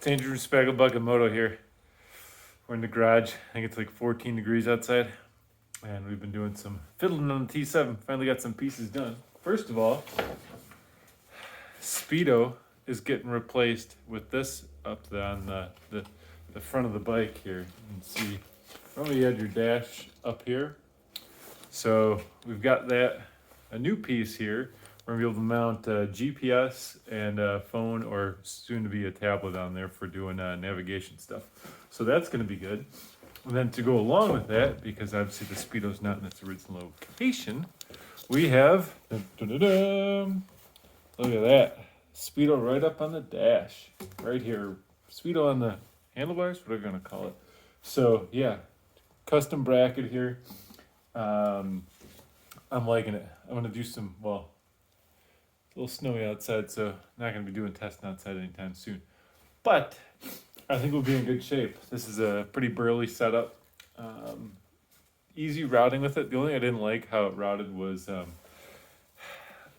It's Andrew Spagelbug and Moto here. We're in the garage. I think it's like 14 degrees outside. And we've been doing some fiddling on the T7. Finally got some pieces done. First of all, Speedo is getting replaced with this up on the front of the bike here. You can see, remember you had your dash up here? So we've got that, a new piece here. We're gonna be able to mount GPS and a phone, or soon to be a tablet on there for doing navigation stuff. So that's gonna be good. And then to go along with that, because obviously the Speedo's not in its original location, we have, dun-dun-dun-dun, look at that, Speedo right up on the dash, right here. Speedo on the handlebars, what are we gonna call it? So yeah, custom bracket here. I'm liking it. I'm gonna do some, well, it's a little snowy outside, so not gonna be doing testing outside anytime soon. But I think we'll be in good shape. This is a pretty burly setup. Easy routing with it. The only thing I didn't like how it routed was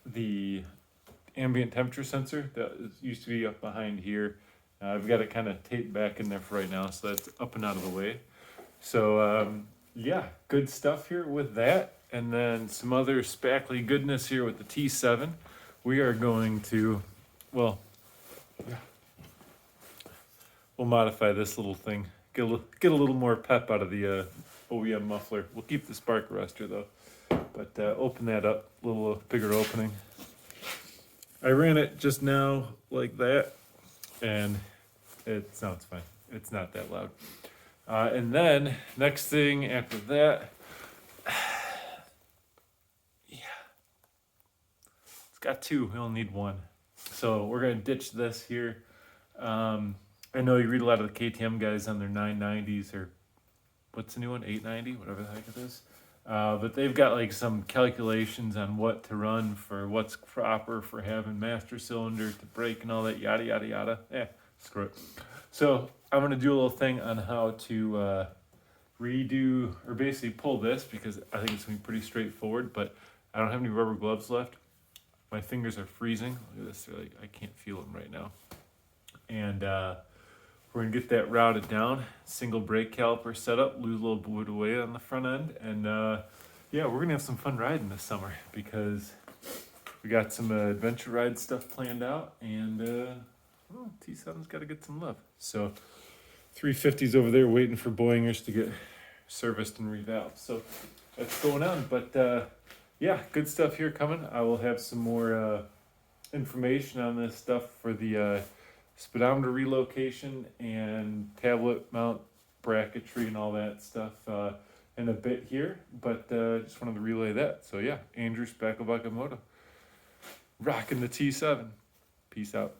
the ambient temperature sensor that used to be up behind here. I've got it kind of taped back in there for right now, so that's up and out of the way. So yeah, good stuff here with that. And then some other spackly goodness here with the T7. We are going to, well, yeah, we'll modify this little thing. Get a little more pep out of the OEM muffler. We'll keep the spark arrestor though. But open that up, a little bigger opening. I ran it just now like that, and it sounds fine. It's not that loud. And then next thing after that, yeah, it's got two. We only need one. So we're gonna ditch this here. I know you read a lot of the KTM guys on their 990s, or what's the new one, 890, whatever the heck it is. But they've got like some calculations on what to run for what's proper for having master cylinder to brake and all that, yada, yada, yada. Screw it. So I'm going to do a little thing on how to redo, or basically pull this, because I think it's going to be pretty straightforward, but I don't have any rubber gloves left. My fingers are freezing. Look at this. They're like, I can't feel them right now. And we're going to get that routed down, single brake caliper setup, lose a little bit of weight on the front end, and yeah, we're going to have some fun riding this summer, because we got some adventure ride stuff planned out, and well, T7's got to get some love. So 350's over there waiting for Boingers to get serviced and revalved. So that's going on, but yeah, good stuff here coming. I will have some more information on this stuff for the speedometer relocation and tablet mount bracketry and all that stuff in a bit here, but just wanted to relay that. So yeah, Andrew Spagelbug Moto, rocking the T7. Peace out.